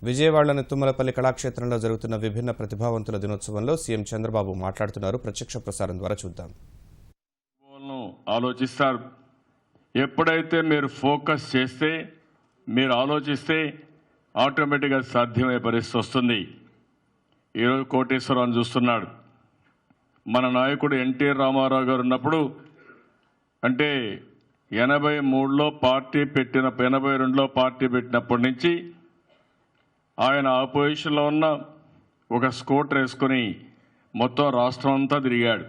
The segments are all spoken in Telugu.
విజయవాడలోని తుమ్మలపల్లి కళాక్షేత్రంలో జరుగుతున్న విభిన్న ప్రతిభావంతుల దినోత్సవంలో సీఎం చంద్రబాబు మాట్లాడుతున్నారు. ప్రత్యక్ష ప్రసారం ద్వారా చూద్దాం. ఆలోచిస్తారు. ఎప్పుడైతే మీరు ఫోకస్ చేస్తే, మీరు ఆలోచిస్తే ఆటోమేటిక్గా సాధ్యమయ్యే పరిస్థితి వస్తుంది. ఈరోజు కోటేశ్వరరావు చూస్తున్నాడు. మన నాయకుడు ఎన్టీఆర్ రామారావు గారు ఉన్నప్పుడు, అంటే 83లో పార్టీ పెట్టిన 82లో పార్టీ పెట్టినప్పటి నుంచి ఆయన ఆపోజిషన్లో ఉన్న ఒక స్కూటర్ వేసుకొని మొత్తం రాష్ట్రం అంతా తిరిగాడు.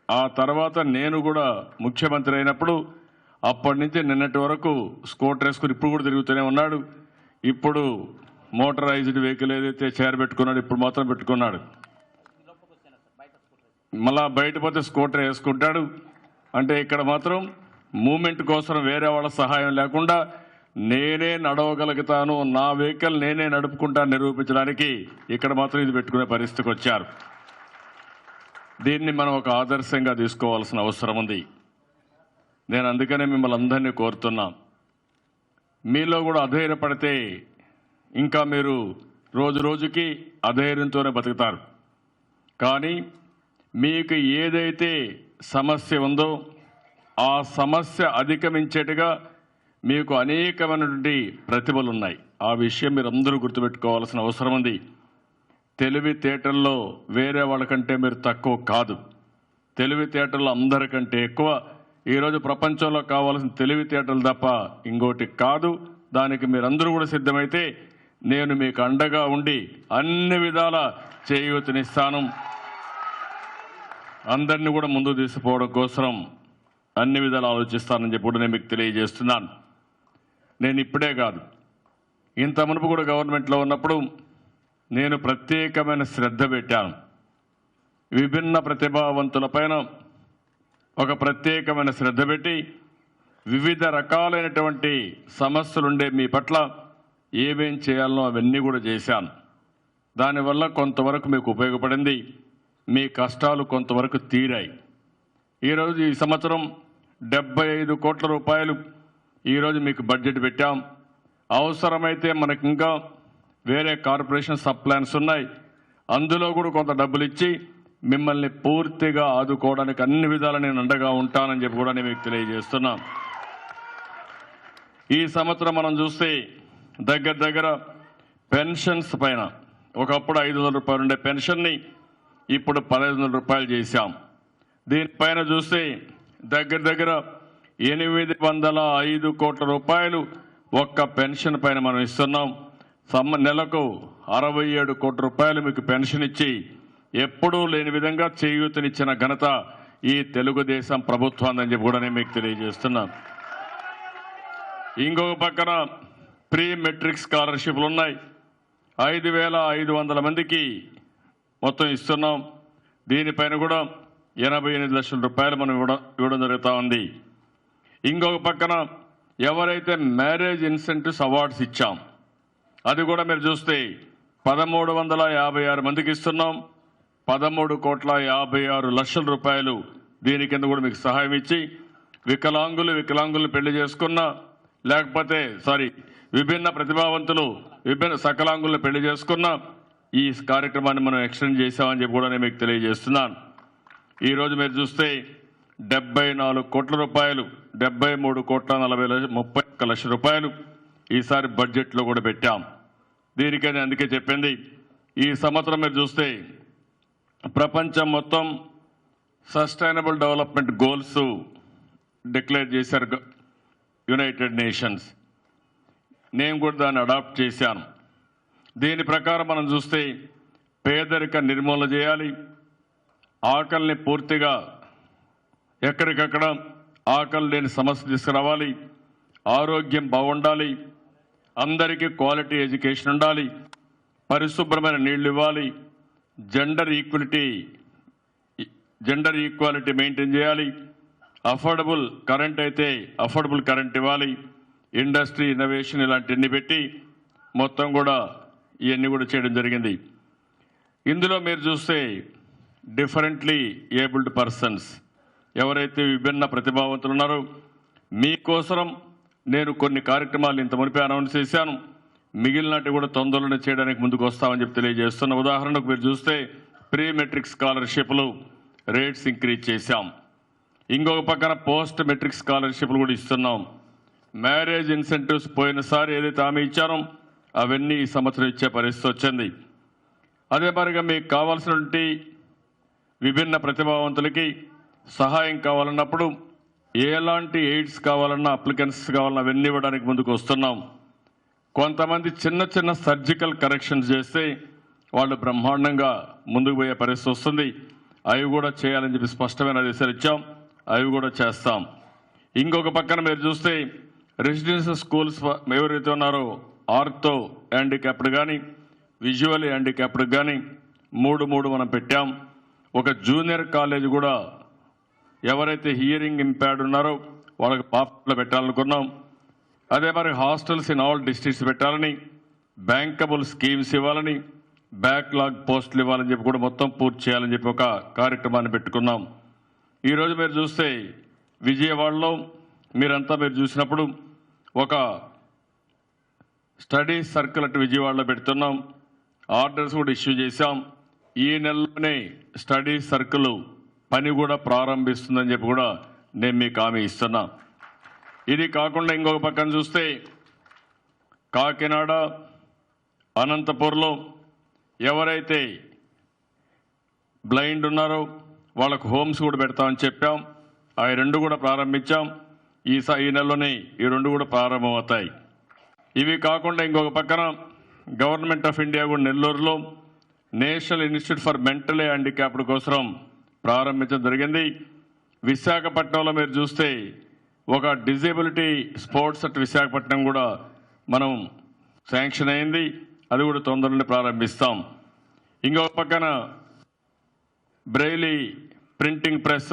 ఆ తర్వాత నేను కూడా ముఖ్యమంత్రి అయినప్పుడు అప్పటి నుంచి నిన్నటి వరకు స్కూటర్ వేసుకుని ఇప్పుడు కూడా తిరుగుతూనే ఉన్నాడు. ఇప్పుడు మోటరైజ్డ్ వెహికల్ ఏదైతే చేరబెట్టుకున్నాడు ఇప్పుడు మాత్రం పెట్టుకున్నాడు. మళ్ళా బయట పోతే స్కూటర్ వేసుకుంటాడు. అంటే ఇక్కడ మాత్రం మూమెంట్ కోసం వేరే వాళ్ళ సహాయం లేకుండా నేనే నడవగలుగుతాను, నా వెహికల్ నేనే నడుపుకుంటాను నిరూపించడానికి ఇక్కడ మాత్రం ఇది పెట్టుకునే పరిస్థితికి వచ్చారు. దీన్ని మనం ఒక ఆదర్శంగా తీసుకోవాల్సిన అవసరం ఉంది. నేను అందుకనే మిమ్మల్ని అందరినీ కోరుతున్నా, మీలో కూడా అధైర్యపడితే ఇంకా మీరు రోజు రోజుకి అధైర్యంతోనే బతుకుతారు. కానీ మీకు ఏదైతే సమస్య ఉందో ఆ సమస్య అధిగమించేట్టుగా మీకు అనేకమైనటువంటి ప్రతిభలు ఉన్నాయి. ఆ విషయం మీరు అందరూ గుర్తుపెట్టుకోవాల్సిన అవసరం ఉంది. తెలివితేటల్లో వేరే వాళ్ళకంటే మీరు తక్కువ కాదు. తెలివితేటల్లో అందరికంటే ఎక్కువ. ఈరోజు ప్రపంచంలో కావాల్సిన తెలివితేటలు తప్ప ఇంకోటి కాదు. దానికి మీరందరూ కూడా సిద్ధమైతే నేను మీకు అండగా ఉండి అన్ని విధాల చేయూతనిస్తాను. అందరినీ కూడా ముందుకు తీసుకుపోవడం కోసం అన్ని విధాలు ఆలోచిస్తానని చెప్పి కూడా నేను మీకు తెలియజేస్తున్నాను. నేను ఇప్పుడే కాదు, ఇంత మునుపు కూడా గవర్నమెంట్లో ఉన్నప్పుడు నేను ప్రత్యేకమైన శ్రద్ధ పెట్టాను. విభిన్న ప్రతిభావంతులపైన ఒక ప్రత్యేకమైన శ్రద్ధ పెట్టి వివిధ రకాలైనటువంటి సమస్యలుండే మీ పట్ల ఏమేం చేయాలనో అవన్నీ కూడా చేశాను. దానివల్ల కొంతవరకు మీకు ఉపయోగపడింది. మీ కష్టాలు కొంతవరకు తీరాయి. ఈరోజు ఈ సంవత్సరం 75 కోట్ల రూపాయలు ఈరోజు మీకు బడ్జెట్ పెట్టాం. అవసరమైతే మనకి ఇంకా వేరే కార్పొరేషన్ సబ్ ప్లాన్స్ ఉన్నాయి. అందులో కూడా కొంత డబ్బులు ఇచ్చి మిమ్మల్ని పూర్తిగా ఆదుకోవడానికి అన్ని విధాలా నేను అండగా ఉంటానని చెప్పి కూడా నేను మీకు తెలియజేస్తున్నాం. ఈ సంవత్సరం మనం చూస్తే దగ్గర పెన్షన్స్ పైన ఒకప్పుడు 500 రూపాయలు ఉండే పెన్షన్ని ఇప్పుడు 1500 రూపాయలు చేశాం. దీనిపైన చూస్తే దగ్గర 805 కోట్ల రూపాయలు ఒక్క పెన్షన్ పైన మనం ఇస్తున్నాం. నెలకు 67 కోట్ల రూపాయలు మీకు పెన్షన్ ఇచ్చి ఎప్పుడూ లేని విధంగా చేయూతనిచ్చిన ఘనత ఈ తెలుగుదేశం ప్రభుత్వం అని చెప్పి కూడా నేను మీకు తెలియజేస్తున్నాను. ఇంకొక పక్కన ప్రీ మెట్రిక్ స్కాలర్షిప్లు ఉన్నాయి. 5500 మందికి మొత్తం ఇస్తున్నాం. దీనిపైన కూడా 88 లక్షల రూపాయలు మనం ఇవ్వడం జరుగుతూ ఉంది. ఇంకొక పక్కన ఎవరైతే మ్యారేజ్ ఇన్సెంటివ్స్ అవార్డ్స్ ఇచ్చాం అది కూడా మీరు చూస్తే 1356 మందికి ఇస్తున్నాం. 13,56,00,000 రూపాయలు దీని కింద కూడా మీకు సహాయం ఇచ్చి వికలాంగులు పెళ్లి చేసుకున్న లేకపోతే విభిన్న ప్రతిభావంతులు విభిన్న సకలాంగులను పెళ్లి చేసుకున్న ఈ కార్యక్రమాన్ని మనం ఎక్స్టెండ్ చేశామని చెప్పి కూడా నేను మీకు తెలియజేస్తున్నాను. ఈరోజు మీరు చూస్తే 74 కోట్ల రూపాయలు 73,40,30 లక్షల రూపాయలు ఈసారి బడ్జెట్లో కూడా పెట్టాం. దీనికని అందుకే చెప్పింది, ఈ సంవత్సరం మీరు చూస్తే ప్రపంచం మొత్తం సస్టైనబుల్ డెవలప్మెంట్ గోల్స్ డిక్లేర్ చేశారు యునైటెడ్ నేషన్స్. నేను కూడా దాన్ని అడాప్ట్ చేశాను. దీని ప్రకారం మనం చూస్తే పేదరిక నిర్మూలన చేయాలి, ఆకలిని పూర్తిగా ఎక్కడికక్కడ ఆకలి లేని సమస్య తీసుకురావాలి, ఆరోగ్యం బాగుండాలి, అందరికీ క్వాలిటీ ఎడ్యుకేషన్ ఉండాలి, పరిశుభ్రమైన నీళ్లు ఇవ్వాలి, జెండర్ ఈక్వాలిటీ మెయింటైన్ చేయాలి, అఫోర్డబుల్ కరెంట్ అయితే అఫోర్డబుల్ కరెంట్ ఇవ్వాలి, ఇండస్ట్రీ ఇన్నోవేషన్ ఇలాంటివన్నీ పెట్టి మొత్తం కూడా ఇవన్నీ కూడా చేయడం జరిగింది. ఇందులో మీరు చూస్తే డిఫరెంట్లీ ఏబుల్డ్ పర్సన్స్ ఎవరైతే విభిన్న ప్రతిభావంతులు ఉన్నారో మీకోసం నేను కొన్ని కార్యక్రమాలు ఇంత మునిపే అనౌన్స్ చేశాను. మిగిలినట్టు కూడా తొందరలోనే చేయడానికి ముందుకు వస్తామని చెప్పి తెలియజేస్తున్న. ఉదాహరణకు మీరు చూస్తే ప్రీ మెట్రిక్ స్కాలర్షిప్లు రేట్స్ ఇంక్రీజ్ చేశాం. ఇంకొక పక్కన పోస్ట్ మెట్రిక్ స్కాలర్షిప్లు కూడా ఇస్తున్నాం. మ్యారేజ్ ఇన్సెంటివ్స్ పోయినసారి ఏదైతే హామీ ఇచ్చారో అవన్నీ ఈ సంవత్సరం ఇచ్చే పరిస్థితి వచ్చింది. అదే మరిగా మీకు కావాల్సినటువంటి విభిన్న ప్రతిభావంతులకి సహాయం కావాలన్నప్పుడు ఎలాంటి ఎయిడ్స్ కావాలన్నా అప్లికెంట్స్ కావాలన్నా అవన్నీ ఇవ్వడానికి ముందుకు వస్తున్నాం. కొంతమంది చిన్న చిన్న సర్జికల్ కరెక్షన్స్ చేస్తే వాళ్ళు బ్రహ్మాండంగా ముందుకు పోయే పరిస్థితి వస్తుంది. అవి కూడా చేయాలని చెప్పి స్పష్టమైన ఆదేశాలు ఇచ్చాం. అవి కూడా చేస్తాం. ఇంకొక పక్కన మీరు చూస్తే రెసిడెన్షియల్ స్కూల్స్ ఎవరైతే ఉన్నారో ఆర్థో హ్యాండిక్యాప్డ్ కానీ విజువల్ హ్యాండిక్యాప్డ్ కానీ మూడు మనం పెట్టాం. ఒక జూనియర్ కాలేజ్ కూడా ఎవరైతే హియరింగ్ ఇంపైర్డ్ ఉన్నారో వాళ్ళకి పాపలో పెట్టాలనుకున్నాం. అదే మరి హాస్టల్స్ ఇన్ ఆల్ డిస్ట్రిక్ట్స్ పెట్టాలని, బ్యాంకబుల్ స్కీమ్స్ ఇవ్వాలని, బ్యాక్లాగ్ పోస్టులు ఇవ్వాలని చెప్పి కూడా మొత్తం పూర్తి చేయాలని చెప్పి ఒక కార్యక్రమాన్ని పెట్టుకున్నాం. ఈరోజు మీరు చూస్తే విజయవాడలో మీరు చూసినప్పుడు ఒక స్టడీ సర్కిల్ అటు విజయవాడలో పెడుతున్నాం. ఆర్డర్స్ కూడా ఇష్యూ చేశాం. ఈ నెలలోనే స్టడీ సర్కిల్ పని కూడా ప్రారంభిస్తుందని చెప్పి కూడా నేను మీకు హామీ ఇస్తున్నా. ఇది కాకుండా ఇంకొక పక్కన చూస్తే కాకినాడ, అనంతపూర్లో ఎవరైతే బ్లైండ్ ఉన్నారో వాళ్ళకు హోమ్స్ కూడా పెడతామని చెప్పాం. అవి రెండు కూడా ప్రారంభించాం. ఈ నెలలోనే ఈ రెండు కూడా ప్రారంభమవుతాయి. ఇవి కాకుండా ఇంకొక పక్కన గవర్నమెంట్ ఆఫ్ ఇండియా కూడా నెల్లూరులో national institute for mental handicapped కోసం ప్రారంభించడం జరిగింది. విశాఖపట్నంలో మీరు చూస్తే ఒక డిజేబిలిటీ స్పోర్ట్స్ అట్ విశాఖపట్నం కూడా మనం శాంక్షన్ అయింది. అది కూడా తొందరలోనే ప్రారంభిస్తాం. ఇంకొక పక్కన బ్రెయిలీ ప్రింటింగ్ ప్రెస్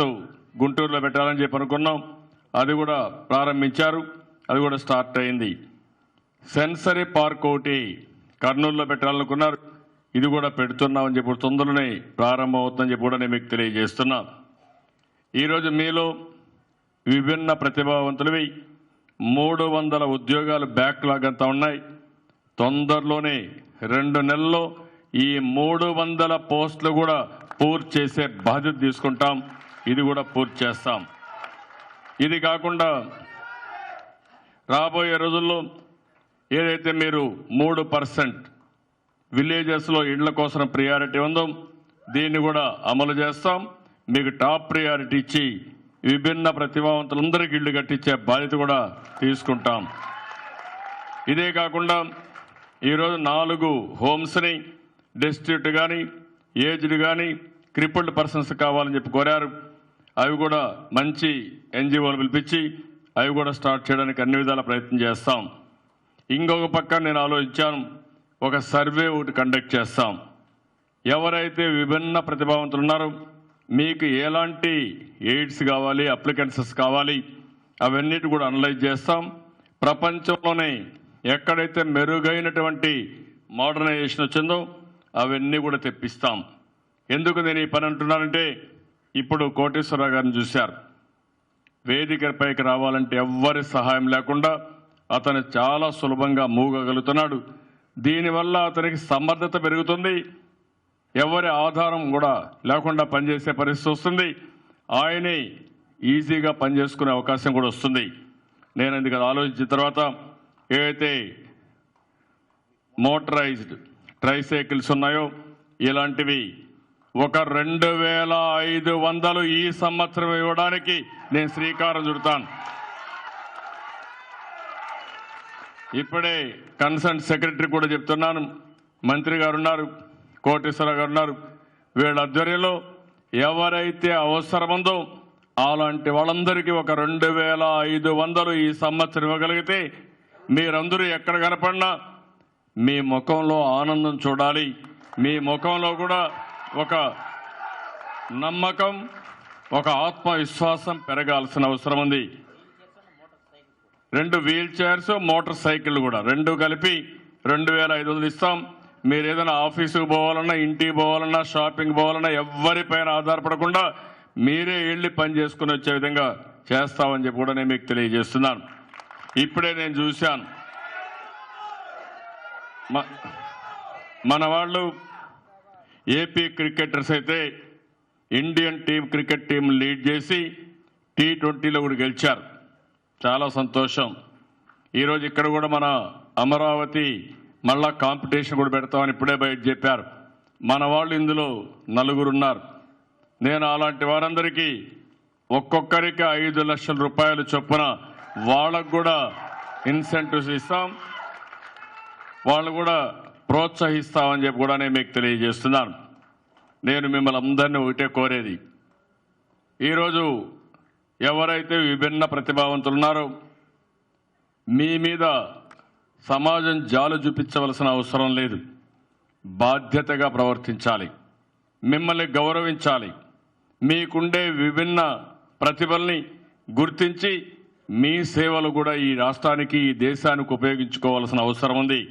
గుంటూరులో పెట్టాలని చెప్పి అనుకున్నాం. అది కూడా ప్రారంభించారు. అది కూడా స్టార్ట్ అయింది. సెన్సరీ పార్క్ ఒకటి కర్నూలులో పెట్టాలనుకున్నారు. ఇది కూడా పెడుతున్నామని చెప్పి తొందరలోనే ప్రారంభం అవుతుందని చెప్పి కూడా నేను మీకు తెలియజేస్తున్నా. ఈరోజు మీలో విభిన్న ప్రతిభావంతులవి 300 ఉద్యోగాలు బ్యాక్లాగ్ అంతా ఉన్నాయి. తొందరలోనే 2 నెలల్లో ఈ 300 పోస్టులు కూడా పూర్తి చేసే బాధ్యత తీసుకుంటాం. ఇది కూడా పూర్తి చేస్తాం. ఇది కాకుండా రాబోయే రోజుల్లో ఏదైతే మీరు 3% విలేజెస్లో ఇళ్ల కోసం ప్రియారిటీ ఉందో దీన్ని కూడా అమలు చేస్తాం. మీకు టాప్ ప్రియారిటీ ఇచ్చి విభిన్న ప్రతిభావంతులందరికీ ఇళ్లు కట్టించే బాధ్యత కూడా తీసుకుంటాం. ఇదే కాకుండా ఈరోజు 4 హోమ్స్ని డిస్ట్రిక్ట్ కానీ ఏజ్డ్ కానీ క్రిపుల్డ్ పర్సన్స్ కావాలని చెప్పి కోరారు. అవి కూడా మంచి ఎన్జిఓలు పిలిపించి అవి కూడా స్టార్ట్ చేయడానికి అన్ని విధాల ప్రయత్నం చేస్తాం. ఇంకొక పక్క నేను ఆలోచించాను, ఒక సర్వే ఒకటి కండక్ట్ చేస్తాం. ఎవరైతే విభిన్న ప్రతిభావంతులు ఉన్నారో మీకు ఎలాంటి ఎయిడ్స్ కావాలి, అప్లికెంట్స్ కావాలి, అవన్నిటి కూడా అనలైజ్ చేస్తాం. ప్రపంచంలోనే ఎక్కడైతే మెరుగైనటువంటి మోడర్నైజేషన్ వచ్చిందో అవన్నీ కూడా తెప్పిస్తాం. ఎందుకు నేను ఈ పని అంటున్నానంటే ఇప్పుడు కోటేశ్వరరావు గారిని చూశారు. వేదికపైకి రావాలంటే ఎవ్వరి సహాయం లేకుండా అతను చాలా సులభంగా మూగగలుగుతున్నాడు. దీనివల్ల అతనికి సమర్థత పెరుగుతుంది. ఎవరి ఆధారం కూడా లేకుండా పనిచేసే పరిస్థితి వస్తుంది. ఆయనే ఈజీగా పనిచేసుకునే అవకాశం కూడా వస్తుంది. నేను అందుకు ఆలోచించిన తర్వాత ఏవైతే మోటరైజ్డ్ ట్రైసైకిల్స్ ఉన్నాయో ఇలాంటివి ఒక 2500 ఈ సంవత్సరం ఇవ్వడానికి నేను శ్రీకారం చుడతాను. ఇప్పుడే కన్సర్న్ సెక్రటరీ కూడా చెప్తున్నాను. మంత్రి గారు ఉన్నారు, కోటేశ్వరరావు గారు ఉన్నారు. వీళ్ళ ఆధ్వర్యంలో ఎవరైతే అవసరముందో అలాంటి వాళ్ళందరికీ ఒక 2500 ఈ సంవత్సరం ఇవ్వగలిగితే మీరందరూ ఎక్కడ కనపడినా మీ ముఖంలో ఆనందం చూడాలి. మీ ముఖంలో కూడా ఒక నమ్మకం, ఒక ఆత్మవిశ్వాసం పెరగాల్సిన అవసరం ఉంది. 2 వీల్ చైర్స్, మోటార్ సైకిల్ కూడా 2 కలిపి 2500 ఇస్తాం. మీరు ఏదైనా ఆఫీసుకు పోవాలన్నా, ఇంటికి పోవాలన్నా, షాపింగ్ పోవాలన్నా ఎవరిపైన ఆధారపడకుండా మీరే వెళ్ళి పని చేసుకుని వచ్చే విధంగా చేస్తామని చెప్పి కూడా నేను మీకు తెలియజేస్తున్నాను. ఇప్పుడే నేను చూశాను మన వాళ్ళు ఏపీ క్రికెటర్స్ అయితే ఇండియన్ క్రికెట్ టీం లీడ్ చేసి T20లో కూడా గెలిచారు. చాలా సంతోషం. ఈరోజు ఇక్కడ కూడా మన అమరావతి మళ్ళా కాంపిటీషన్ కూడా పెడతామని ఇప్పుడే బయట చెప్పారు. మన వాళ్ళు ఇందులో 4 ఉన్నారు. నేను అలాంటి వారందరికీ ఒక్కొక్కరికి 5 లక్షల రూపాయలు చొప్పున వాళ్ళకు కూడా ఇన్సెంటివ్స్ ఇస్తాం, వాళ్ళు కూడా ప్రోత్సహిస్తామని చెప్పి కూడా నేను మీకు తెలియజేస్తున్నాను. నేను మిమ్మల్ని అందరినీ ఒకటే కోరేది, ఈరోజు ఎవరైతే విభిన్న ప్రతిభావంతులు ఉన్నారో మీ మీద సమాజం జాలు చూపించవలసిన అవసరం లేదు. బాధ్యతగా ప్రవర్తించాలి, మిమ్మల్ని గౌరవించాలి. మీకుండే విభిన్న ప్రతిభల్ని గుర్తించి మీ సేవలు కూడా ఈ రాష్ట్రానికి, ఈ దేశానికి ఉపయోగించుకోవాల్సిన అవసరం ఉంది.